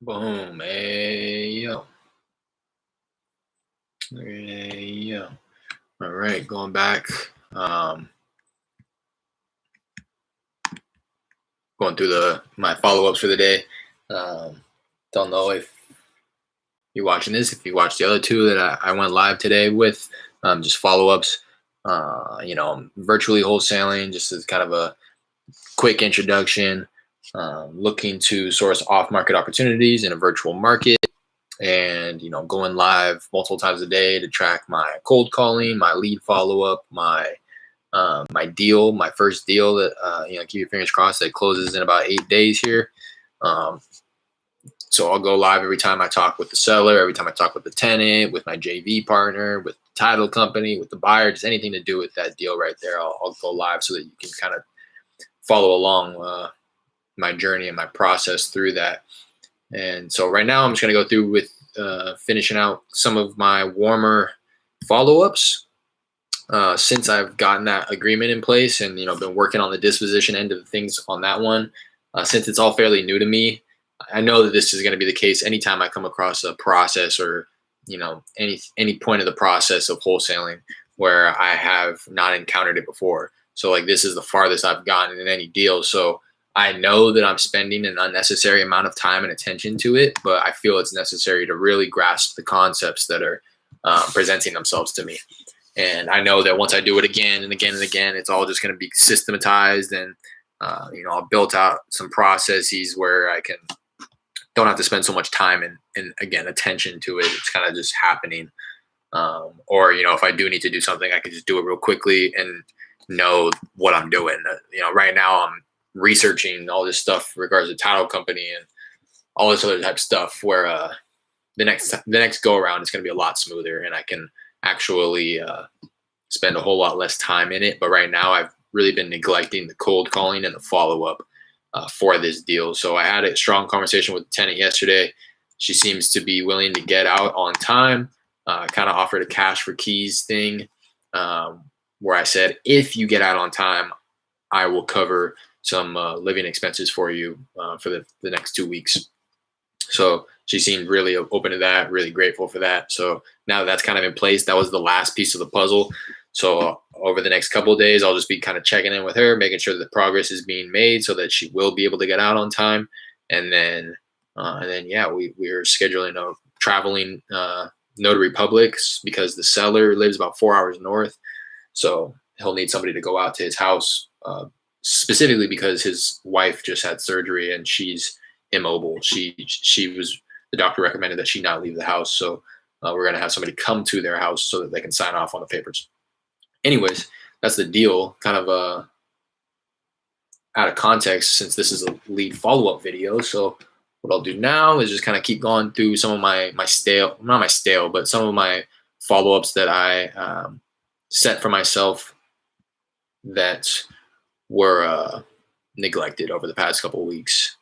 Boom. Hey, yo. Hey, yo. All right, going back. Going through my follow-ups for the day. Um, don't know if you're watching this. If you watched the other two that I went live today with, just follow-ups. Virtually wholesaling, just as kind of a quick introduction. Looking to source off-market opportunities in a virtual market. And going live multiple times a day to track my cold calling, my lead follow-up, my first deal that keep your fingers crossed, that closes in about 8 days here. So I'll go live every time I talk with the seller, every time I talk with the tenant, with my JV partner, with the title company, with the buyer, just anything to do with that deal right there. I'll go live so that you can kind of follow along my journey and my process through that. And so right now I'm just going to go through with finishing out some of my warmer follow-ups since I've gotten that agreement in place, and been working on the disposition end of things on that one. Since it's all fairly new to me, I know that this is going to be the case anytime I come across a process or any point of the process of wholesaling where I have not encountered it before. So like this is the farthest I've gotten in any deal. So I know that I'm spending an unnecessary amount of time and attention to it, but I feel it's necessary to really grasp the concepts that are presenting themselves to me. And I know that once I do it again and again and again, it's all just going to be systematized, and I'll built out some processes where I don't have to spend so much time and again attention to it. It's kind of just happening. Or if I do need to do something, I can just do it real quickly and know what I'm doing. Right now I'm researching all this stuff in regards to title company and all this other type of stuff, where the next go around is going to be a lot smoother, and I can actually spend a whole lot less time in it. But right now I've really been neglecting the cold calling and the follow-up for this deal. So I had a strong conversation with the tenant yesterday. She seems to be willing to get out on time. Kind of offered a cash for keys thing, where I said, if you get out on time, I will cover some living expenses for you for the next 2 weeks. So she seemed really open to that, really grateful for that. So now that that's kind of in place, that was the last piece of the puzzle. So over the next couple of days, I'll just be kind of checking in with her, making sure that progress is being made so that she will be able to get out on time. And then yeah, we're scheduling a traveling notary public, because the seller lives about 4 hours north. So he'll need somebody to go out to his house, specifically because his wife just had surgery and she's immobile. The doctor recommended that she not leave the house. So we're going to have somebody come to their house so that they can sign off on the papers. Anyways, that's the deal. Kind of out of context, since this is a lead follow-up video. So what I'll do now is just kind of keep going through some of my stale, not my stale, but some of my follow-ups that I set for myself that were neglected over the past couple of weeks.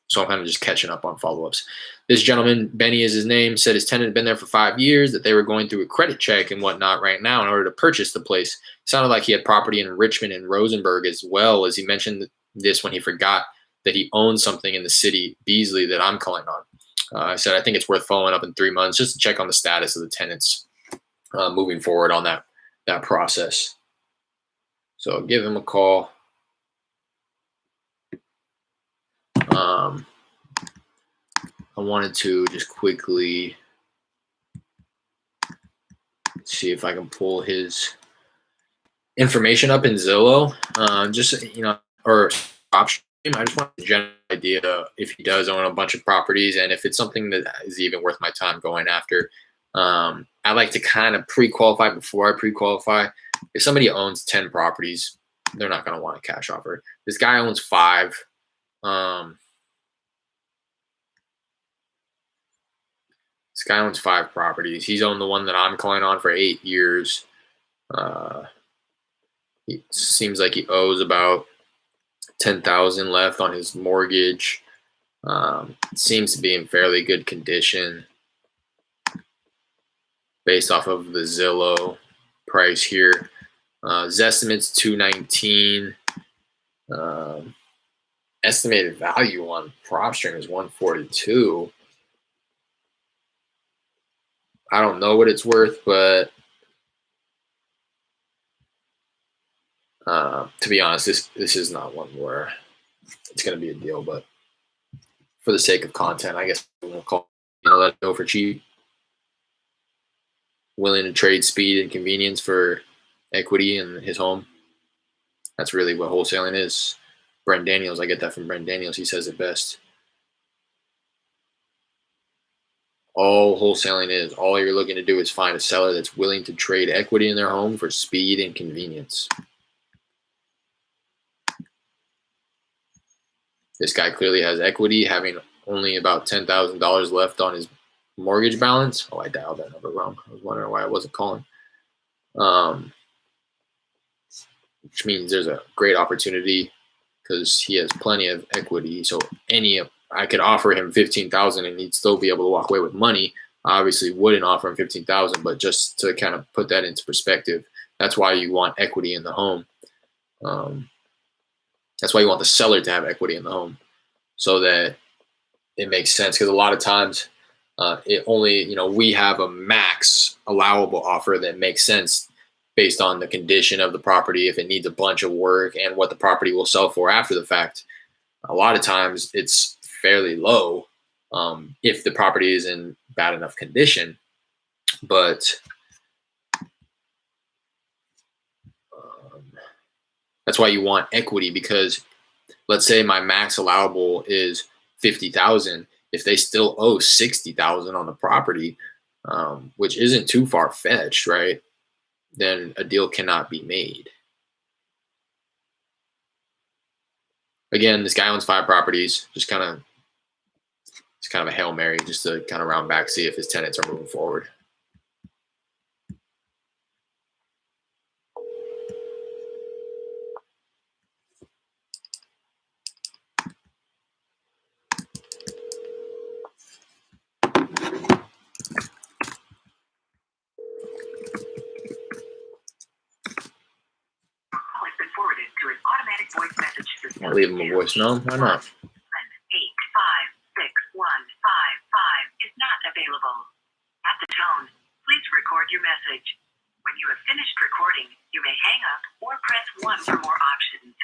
So I'm kind of just catching up on follow-ups. This gentleman, Benny is his name, said his tenant had been there for 5 years, that they were going through a credit check and whatnot right now in order to purchase the place. Sounded like he had property in Richmond and Rosenberg as well, as he mentioned this when he forgot that he owned something in the city, Beasley, that I'm calling on. I said, I think it's worth following up in 3 months just to check on the status of the tenants moving forward on that process. So I'll give him a call. I wanted to just quickly see if I can pull his information up in Zillow, or option. I just want a general idea if he does own a bunch of properties, and if it's something that is even worth my time going after. I like to kind of pre-qualify before I pre-qualify. If somebody owns 10 properties, they're not going to want a cash offer. This guy owns 5. This guy owns 5 properties. He's owned the one that I'm calling on for 8 years. It seems like he owes about $10,000 left on his mortgage. Seems to be in fairly good condition based off of the Zillow price here. His estimate's $219. Estimated value on PropStream is $142. I don't know what it's worth, but to be honest, this is not one where it's going to be a deal. But for the sake of content, I guess we'll call let it go for cheap. Willing to trade speed and convenience for equity in his home. That's really what wholesaling is. Brent Daniels, I get that from Brent Daniels. He says it best. All wholesaling is, all you're looking to do is find a seller that's willing to trade equity in their home for speed and convenience. This guy clearly has equity, having only about $10,000 left on his mortgage balance. Oh, I dialed that number wrong. I was wondering why I wasn't calling. Which means there's a great opportunity because he has plenty of equity. So I could offer him $15,000 and he'd still be able to walk away with money. I obviously wouldn't offer him $15,000, but just to kind of put that into perspective, that's why you want equity in the home. That's why you want the seller to have equity in the home, so that it makes sense. Because a lot of times, it only we have a max allowable offer that makes sense based on the condition of the property, if it needs a bunch of work, and what the property will sell for after the fact. A lot of times, it's fairly low if the property is in bad enough condition, but that's why you want equity, because let's say my max allowable is $50,000. If they still owe $60,000 on the property, which isn't too far fetched, right? Then a deal cannot be made. Again, this guy owns 5 properties. It's kind of a Hail Mary, just to kind of round back, see if his tenants are moving forward. I'll leave him a voicemail. Why not? 8561555 is not available. At the tone, please record your message. When you have finished recording, you may hang up or press 1 for more options.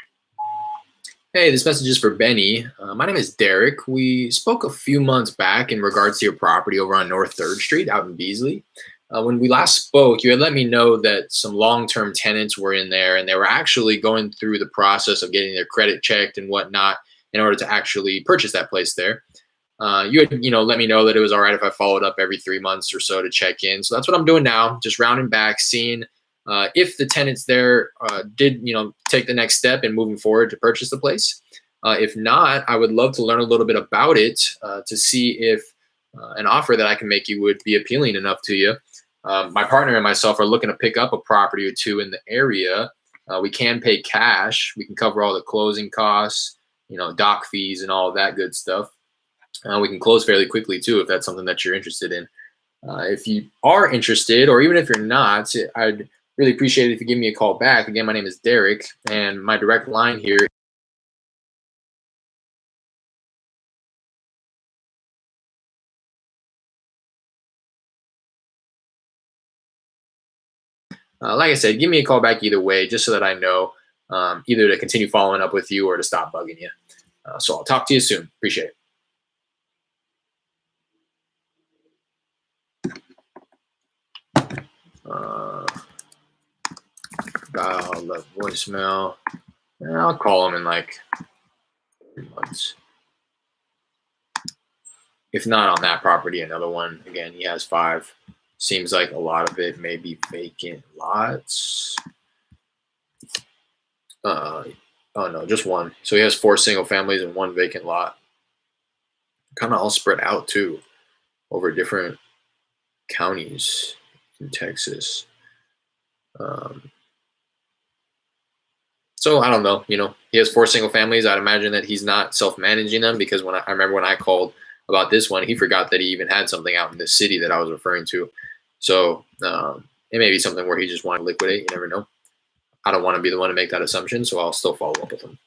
Hey, this message is for Benny. My name is Derek. We spoke a few months back in regards to your property over on North 3rd Street out in Beasley. When we last spoke, you had let me know that some long-term tenants were in there, and they were actually going through the process of getting their credit checked and whatnot in order to actually purchase that place there. You had, let me know that it was all right if I followed up every 3 months or so to check in. So that's what I'm doing now, just rounding back, seeing if the tenants there did, take the next step in moving forward to purchase the place. If not, I would love to learn a little bit about it to see if an offer that I can make you would be appealing enough to you. My partner and myself are looking to pick up a property or two in the area. We can pay cash. We can cover all the closing costs, doc fees and all of that good stuff. We can close fairly quickly too, if that's something that you're interested in. If you are interested, or even if you're not, I'd really appreciate it if you give me a call back. Again, my name is Derek, and my direct line here. Like I said, give me a call back either way, just so that I know either to continue following up with you or to stop bugging you. So I'll talk to you soon. Appreciate it. Dial the voicemail. I'll call him in like 3 months. If not on that property, another one. Again, he has 5. Seems like a lot of it may be vacant lots. Oh no, just 1. So he has 4 single families and 1 vacant lot. Kind of all spread out too, over different counties in Texas. So I don't know, he has 4 single families. I'd imagine that he's not self-managing them, because I remember when I called about this one, he forgot that he even had something out in the city that I was referring to. So it may be something where he just wanted to liquidate. You never know. I don't want to be the one to make that assumption, so I'll still follow up with him.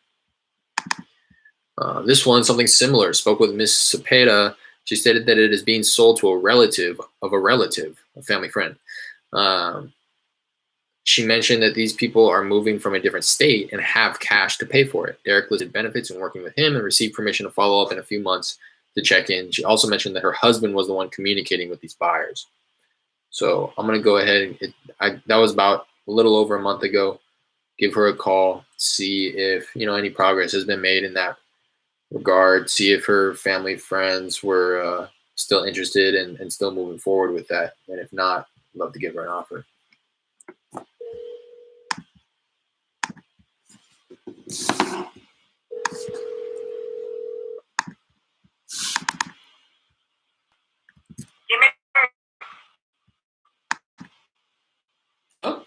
This one, something similar. Spoke with Miss Cepeda She stated that it is being sold to a relative of a relative, a family friend. Um, she mentioned that these people are moving from a different state and have cash to pay for it. Derek listed benefits in working with him and received permission to follow up in a few months to check in. She also mentioned that her husband was the one communicating with these buyers. So I'm going to go ahead. That was about a little over a month ago. Give her a call, see if any progress has been made in that regard, see if her family friends were still interested and still moving forward with that. And if not, I'd love to give her an offer. Oh.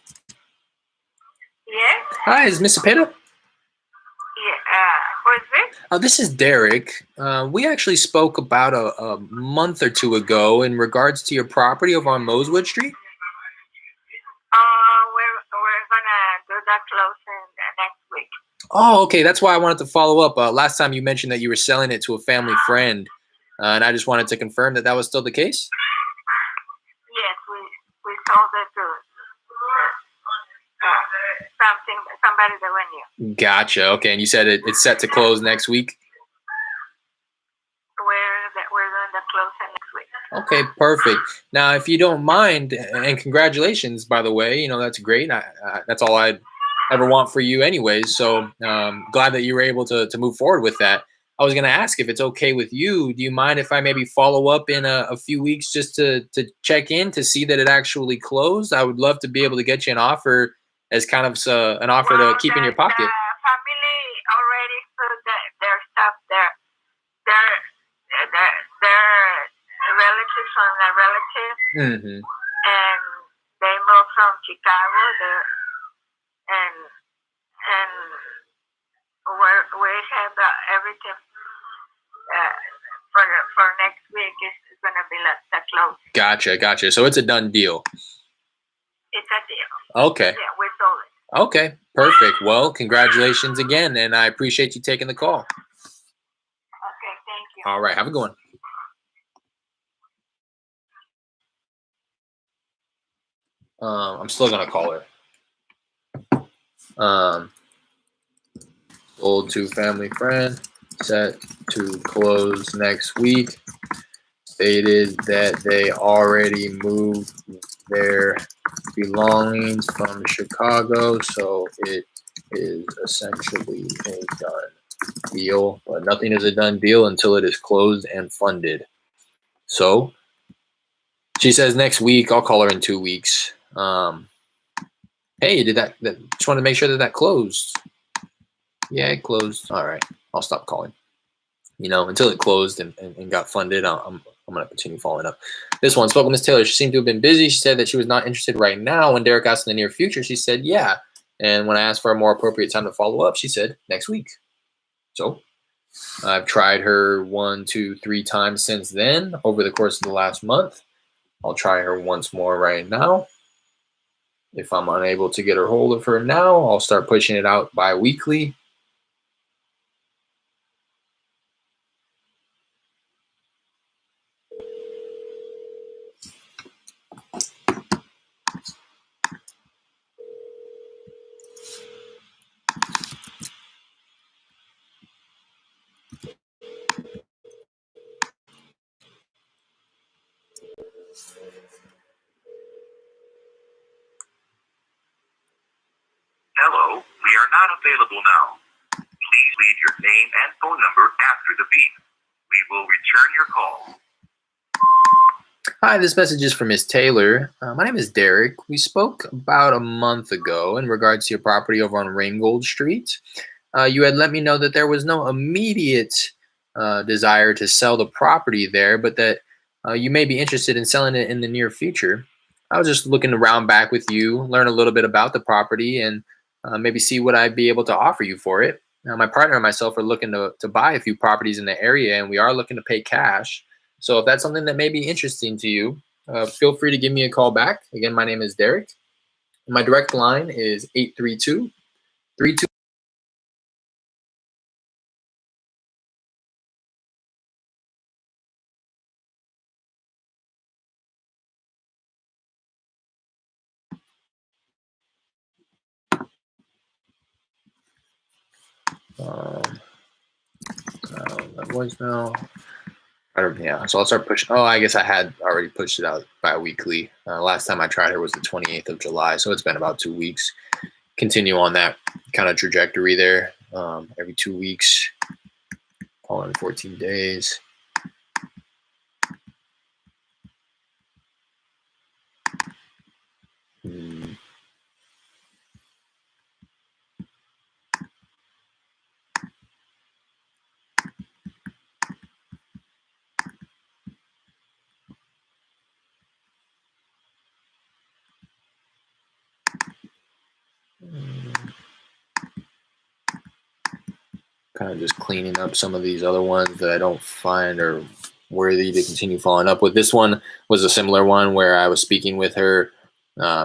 Yes. Hi, is Miss Cepeda? Yeah. Who is this? This is Derek. We actually spoke about a month or two ago in regards to your property over on Mosewood Street. We're gonna do that closing next week. Oh, okay. That's why I wanted to follow up. Last time you mentioned that you were selling it to a family friend, and I just wanted to confirm that that was still the case. Yes, we sold it to somebody that we knew. Gotcha. Okay, and you said it's set to close next week. We're doing the closing next week. Okay, perfect. Now, if you don't mind, and congratulations, by the way, that's great. That's all I'd ever want for you anyways. So glad that you were able to move forward with that. I was going to ask if it's okay with you. Do you mind if I maybe follow up in a few weeks just to check in to see that it actually closed? I would love to be able to get you an offer as kind of an offer to keep in your pocket. The family already put their stuff there. Their relatives from a relative, Mm-hmm. and they moved from Chicago there, and we have everything for next week is going to be the close. Gotcha. So it's a done deal. It's a deal. Okay. Yeah, we sold it. Okay, perfect. Well, congratulations again, and I appreciate you taking the call. Okay, thank you. All right, have a good one. I'm still gonna call her. Sold to family friend, set to close next week. Stated that they already moved their belongings from Chicago, so it is essentially a done deal. But nothing is a done deal until it is closed and funded. So she says next week. I'll call her in 2 weeks. Hey, did that just want to make sure that closed. Yeah, it closed. All right, I'll stop calling. Until it closed and got funded, I'm going to continue following up. This one, spoke with Miss Taylor. She seemed to have been busy. She said that she was not interested right now. When Derek asked in the near future, she said, yeah. And when I asked for a more appropriate time to follow up, she said, next week. So I've tried her 1, 2, 3 times since then over the course of the last month. I'll try her once more right now. If I'm unable to get a hold of her now, I'll start pushing it out bi-weekly. Hello, we are not available now. Please leave your name and phone number after the beep. We will return your call. Hi, this message is for Miss Taylor. My name is Derek. We spoke about a month ago in regards to your property over on Ringgold Street. You had let me know that there was no immediate desire to sell the property there, but that you may be interested in selling it in the near future. I was just looking to round back with you, learn a little bit about the property, and maybe see what I'd be able to offer you for it. My partner and myself are looking to buy a few properties in the area, and we are looking to pay cash. So if that's something that may be interesting to you, feel free to give me a call back. Again, my name is Derek. My direct line is 832-32 That voicemail. Yeah, so I'll start pushing. Oh, I guess I had already pushed it out bi-weekly. Last time I tried her was the 28th of July, so it's been about 2 weeks. Continue on that kind of trajectory there. Every 2 weeks, call in 14 days. Kind of just cleaning up some of these other ones that I don't find are worthy to continue following up with. This one was a similar one where I was speaking with her,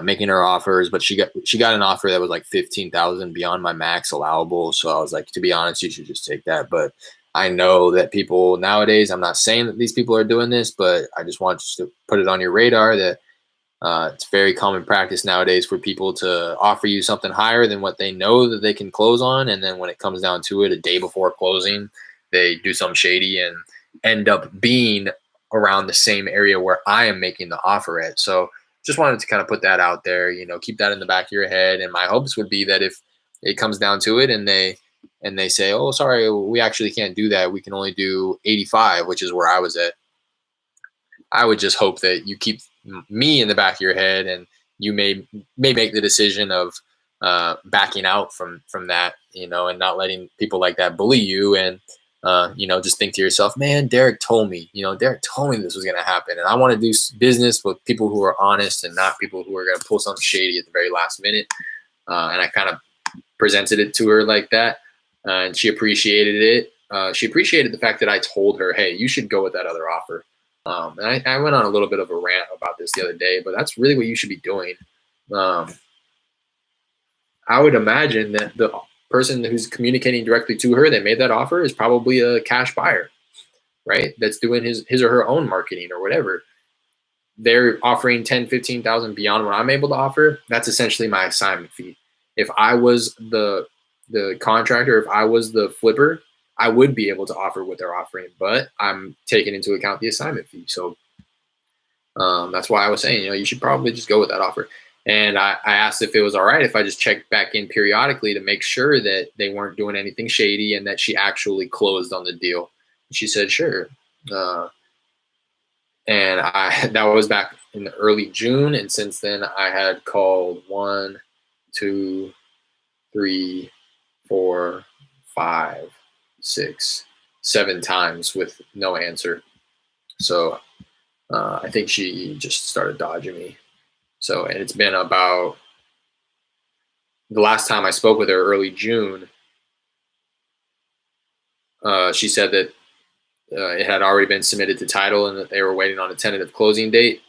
making her offers, but she got an offer that was like 15,000 beyond my max allowable. So I was like, to be honest, you should just take that. But I know that people nowadays, I'm not saying that these people are doing this, but I just want you to put it on your radar that it's very common practice nowadays for people to offer you something higher than what they know that they can close on. And then when it comes down to it, a day before closing, they do something shady and end up being around the same area where I am making the offer at. So just wanted to kind of put that out there, keep that in the back of your head. And my hopes would be that if it comes down to it and they say, oh, sorry, we actually can't do that. We can only do 85, which is where I was at. I would just hope that you keep me in the back of your head, and you may make the decision of backing out from that, and not letting people like that bully you, and just think to yourself, man, Derek told me this was going to happen, and I want to do business with people who are honest and not people who are going to pull something shady at the very last minute. And I kind of presented it to her like that, and she appreciated it. She appreciated the fact that I told her, hey, you should go with that other offer. And I went on a little bit of a rant about this the other day, but that's really what you should be doing. I would imagine that the person who's communicating directly to her that made that offer is probably a cash buyer, right? That's doing his or her own marketing or whatever. They're offering 10, 15,000 beyond what I'm able to offer. That's essentially my assignment fee. If I was the contractor, if I was the flipper, I would be able to offer what they're offering, but I'm taking into account the assignment fee. So that's why I was saying, you should probably just go with that offer. And I asked if it was all right if I just checked back in periodically to make sure that they weren't doing anything shady and that she actually closed on the deal. She said, sure. And that was back in the early June. And since then I had called 1, 2, 3, 4, 5, 6, 7 times with no answer. So I think she just started dodging me. So, and it's been about the last time I spoke with her, early June. She said that it had already been submitted to title and that they were waiting on a tentative closing date.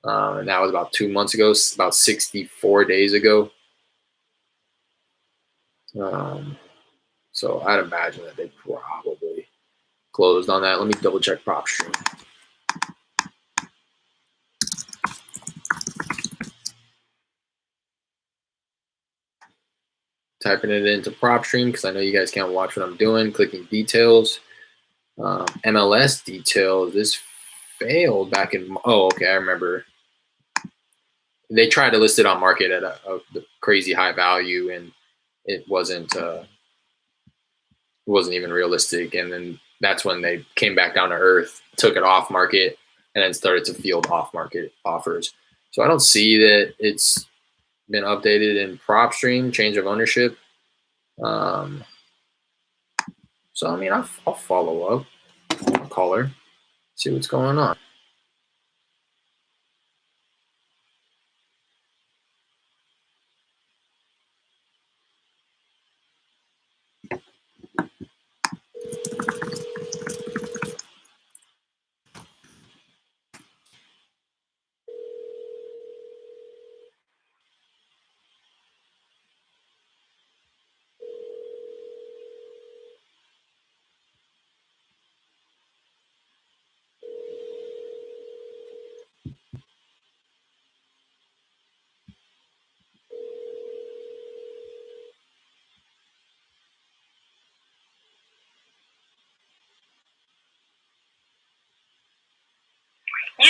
And that was about 2 months ago, about 64 days ago. So I'd imagine that they probably closed on that. Let me double check PropStream. Typing it into PropStream because I know you guys can't watch what I'm doing. Clicking details. MLS details. This failed back in. Oh, okay. I remember. They tried to list it on market at a crazy high value, and it wasn't even realistic. And then that's when they came back down to earth, took it off market, and then started to field off market offers. So I don't see that it's been updated in PropStream, change of ownership. So I mean, I'll follow up. I'll call her, see what's going on.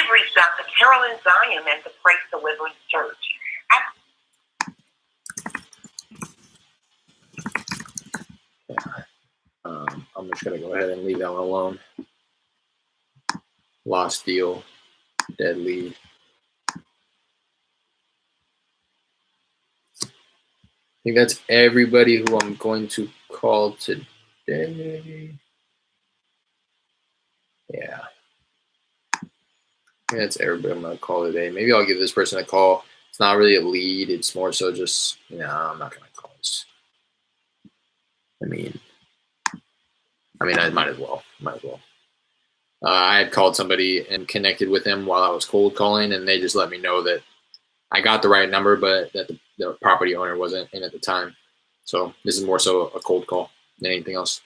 You've reached Dr. Carolyn Zion at the Praise Deliverance Church. I'm just gonna go ahead and leave that one alone. Lost deal, dead lead. I think that's everybody who I'm going to call today. Yeah. That's everybody I'm gonna call today. Maybe I'll give this person a call. It's not really a lead. It's more so just, I'm not gonna call this. I mean, I might as well. I had called somebody and connected with them while I was cold calling, and they just let me know that I got the right number, but that the property owner wasn't in at the time. So this is more so a cold call than anything else.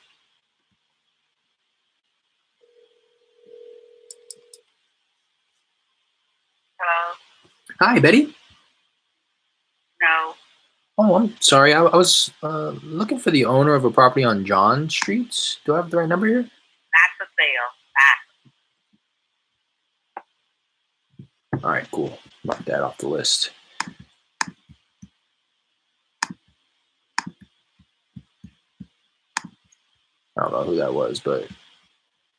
Hello? Hi, Betty. No. Oh, I'm sorry. I was looking for the owner of a property on John Street. Do I have the right number here? Not for sale. All right, cool. Mark that off the list. I don't know who that was, but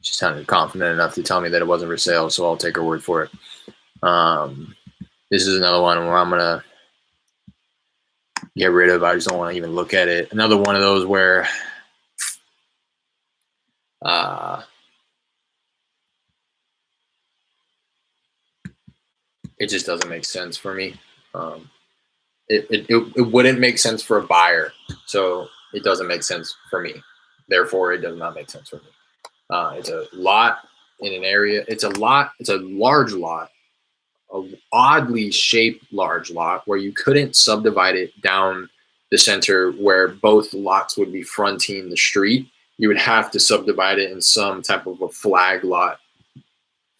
she sounded confident enough to tell me that it wasn't for sale, so I'll take her word for it. This is another one where I'm going to get rid of. I just don't want to even look at it. Another one of those where it just doesn't make sense for me. It wouldn't make sense for a buyer, so it doesn't make sense for me. Therefore, it does not make sense for me. It's a lot in an area. It's a large lot, an oddly shaped large lot where you couldn't subdivide it down the center where both lots would be fronting the street. You would have to subdivide it in some type of a flag lot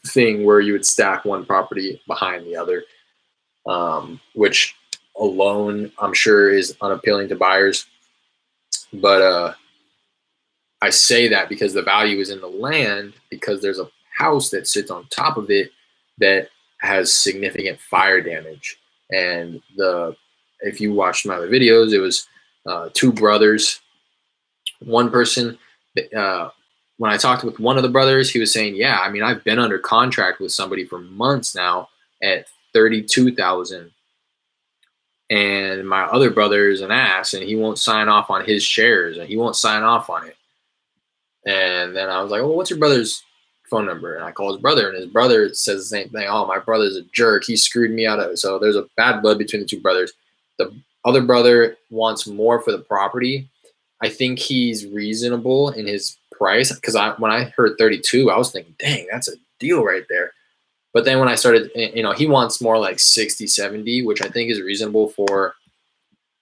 thing where you would stack one property behind the other, which alone I'm sure is unappealing to buyers. But I say that because the value is in the land, because there's a house that sits on top of it that has significant fire damage. And if you watched my other videos, it was two brothers. One person, when I talked with one of the brothers, he was saying, yeah, I've been under contract with somebody for months now at $32,000. And my other brother is an ass, and he won't sign off on his shares, and he won't sign off on it. And then I was like, well, what's your brother's phone number? And I call his brother, and his brother says the same thing. Oh, my brother's a jerk. He screwed me out of it. So there's a bad blood between the two brothers. The other brother wants more for the property. I think he's reasonable in his price, because when I heard 32, I was thinking, dang, that's a deal right there. But then when I started, he wants more like 60, 70, which I think is reasonable for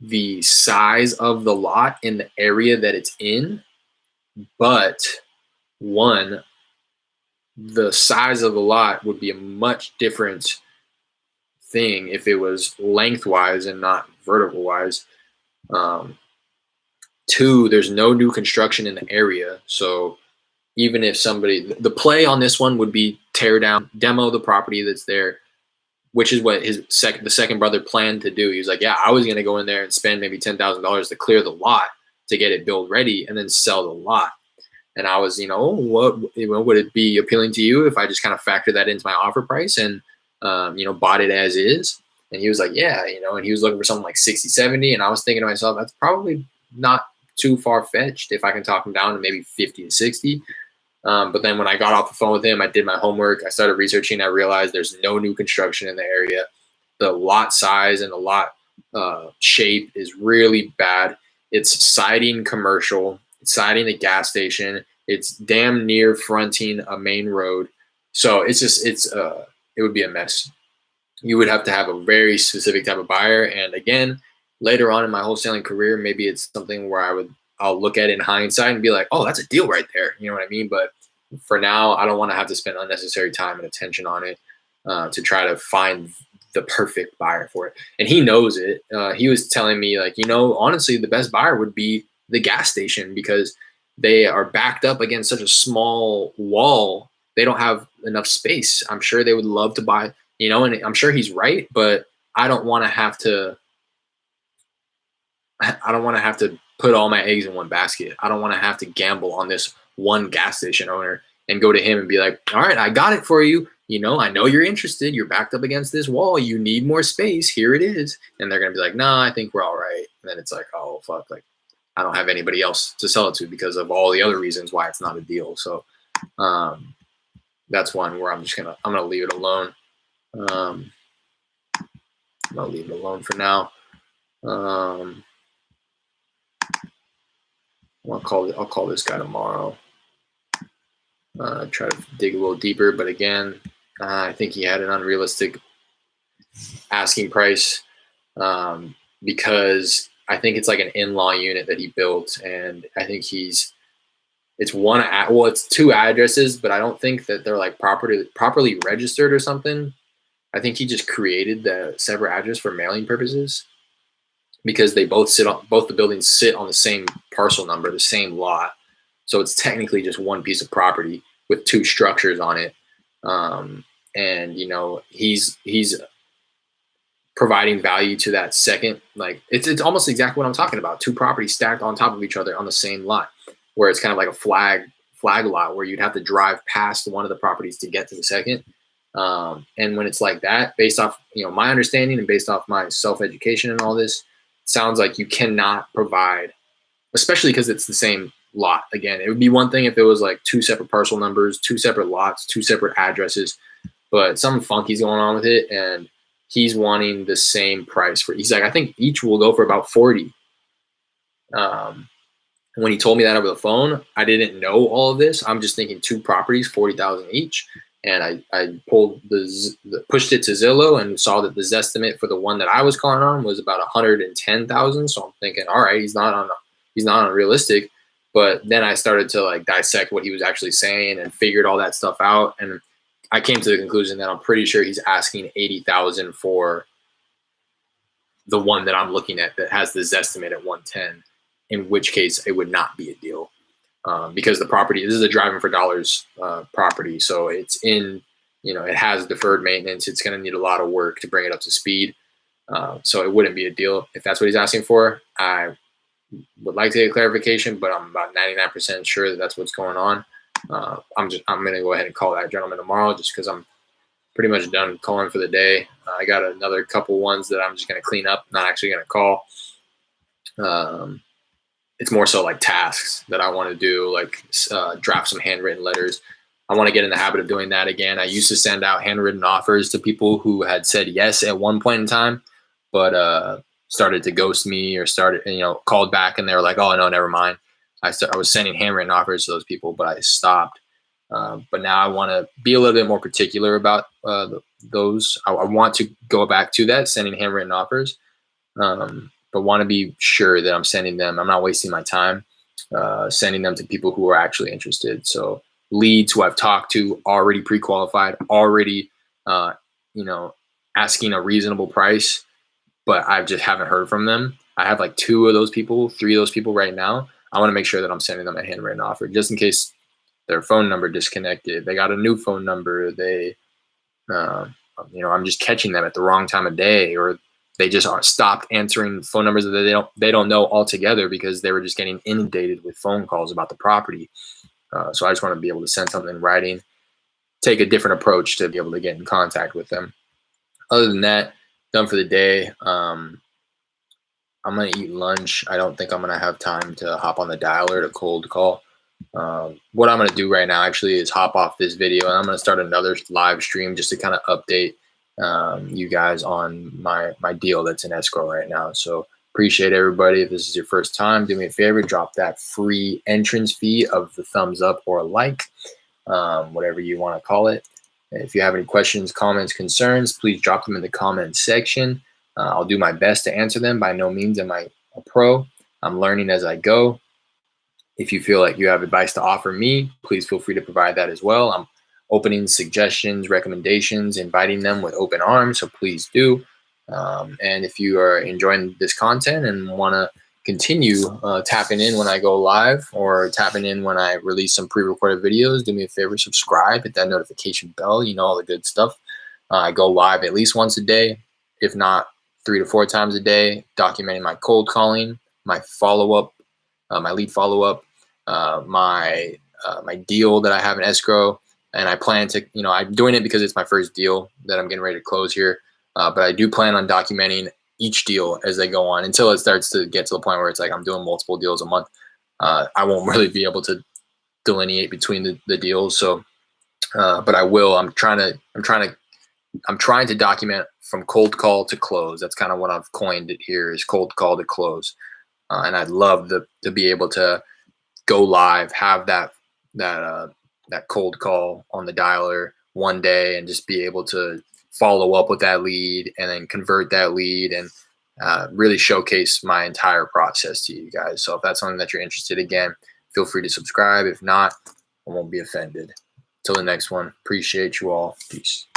the size of the lot in the area that it's in. But the size of the lot would be a much different thing if it was lengthwise and not vertical wise. Two, there's no new construction in the area. So even if the play on this one would be tear down, demo the property that's there, which is what the second brother planned to do. He was like, yeah, I was going to go in there and spend maybe $10,000 to clear the lot to get it build ready and then sell the lot. And I was, what would it be appealing to you if I just kind of factor that into my offer price and, bought it as is? And he was like, yeah, and he was looking for something like 60, 70. And I was thinking to myself, that's probably not too far fetched if I can talk him down to maybe 50 to 60. But then when I got off the phone with him, I did my homework. I started researching. I realized there's no new construction in the area. The lot size and the lot shape is really bad. It's siding commercial. It's siding a gas station. It's damn near fronting a main road. So it would be a mess. You would have to have a very specific type of buyer. And again, later on in my wholesaling career, maybe it's something where I'll look at it in hindsight and be like, oh, that's a deal right there. You know what I mean? But for now, I don't want to have to spend unnecessary time and attention on it to try to find the perfect buyer for it. And he knows it. He was telling me, like, honestly, the best buyer would be the gas station, because they are backed up against such a small wall they don't have enough space. I'm sure they would love to buy, and I'm sure he's right, but I don't want to have to put all my eggs in one basket. I don't want to have to gamble on this one gas station owner and go to him and be like, all right, I got it for you. I know you're interested. You're backed up against this wall. You need more space. Here it is. And they're going to be like, nah, I think we're all right. And then it's like, oh, fuck. Like, I don't have anybody else to sell it to because of all the other reasons why it's not a deal. So that's one where I'm going to leave it alone. I'm going to leave it alone for now. I'll call this guy tomorrow. Try to dig a little deeper, but again, I think he had an unrealistic asking price because I think it's like an in-law unit that he built, and I think it's two addresses, but I don't think that they're like properly registered or something. I think he just created the separate address for mailing purposes because they both the buildings sit on the same parcel number, the same lot. So it's technically just one piece of property with two structures on it. And he's providing value to that second, like it's almost exactly what I'm talking about. Two properties stacked on top of each other on the same lot, where it's kind of like a flag lot where you'd have to drive past one of the properties to get to the second. And when it's like that, based off, my understanding and based off my self-education and all this, sounds like you cannot provide, especially because it's the same lot. Again, it would be one thing if it was like two separate parcel numbers, two separate lots, two separate addresses, but something funky's going on with it. And he's wanting the same price he's like, I think each will go for about 40. When he told me that over the phone, I didn't know all of this. I'm just thinking two properties, 40,000 each. And I pulled pushed it to Zillow and saw that the Zestimate for the one that I was calling on was about 110,000. So I'm thinking, all right, he's not unrealistic. But then I started to like dissect what he was actually saying and figured all that stuff out. And I came to the conclusion that I'm pretty sure he's asking 80,000 for the one that I'm looking at that has the Zestimate at 110, in which case it would not be a deal. Because the property, this is a driving for dollars property. So it's in, it has deferred maintenance. It's going to need a lot of work to bring it up to speed. So it wouldn't be a deal if that's what he's asking for. I would like to get clarification, but I'm about 99% sure that that's what's going on. I'm going to go ahead and call that gentleman tomorrow just because I'm pretty much done calling for the day. I got another couple ones that I'm just going to clean up, not actually going to call. It's more so like tasks that I want to do, like draft some handwritten letters. I want to get in the habit of doing that again. I used to send out handwritten offers to people who had said yes at one point in time, but started to ghost me or called back and they were like, oh, no, never mind. I was sending handwritten offers to those people, but I stopped. But now I want to be a little bit more particular about those. I want to go back to that, sending handwritten offers. But want to be sure that I'm sending them. I'm not wasting my time sending them to people who are actually interested. So leads who I've talked to, already pre-qualified, already, asking a reasonable price, but I just haven't heard from them. I have like 3 of those people right now. I want to make sure that I'm sending them a handwritten offer just in case their phone number disconnected. They got a new phone number. They, I'm just catching them at the wrong time of day, or they just stopped answering phone numbers that they don't know altogether because they were just getting inundated with phone calls about the property. So I just want to be able to send something in writing, take a different approach to be able to get in contact with them. Other than that, done for the day. I'm going to eat lunch. I don't think I'm going to have time to hop on the dialer to cold call. What I'm going to do right now actually is hop off this video and I'm going to start another live stream just to kind of update you guys on my deal that's in escrow right now. So appreciate everybody. If this is your first time, do me a favor, drop that free entrance fee of the thumbs up or a like, whatever you want to call it. If you have any questions, comments, concerns, please drop them in the comments section. I'll do my best to answer them. By no means am I a pro. I'm learning as I go. If you feel like you have advice to offer me, please feel free to provide that as well. I'm opening suggestions, recommendations, inviting them with open arms, so please do. And if you are enjoying this content and want to continue tapping in when I go live or tapping in when I release some pre-recorded videos, do me a favor, subscribe, hit that notification bell, all the good stuff. I go live at least once a day, if not 3 to 4 times a day, documenting my cold calling, my follow-up, my lead follow-up, my deal that I have in escrow. And I plan to, I'm doing it because it's my first deal that I'm getting ready to close here. But I do plan on documenting each deal as they go on until it starts to get to the point where it's like I'm doing multiple deals a month. I won't really be able to delineate between the deals. So, but I will. I'm trying to document from cold call to close. That's kind of what I've coined it here, is cold call to close. And I'd love to be able to go live, have that cold call on the dialer one day, and just be able to follow up with that lead and then convert that lead and really showcase my entire process to you guys. So if that's something that you're interested in, again, feel free to subscribe. If not, I won't be offended. Till the next one, appreciate you all. Peace.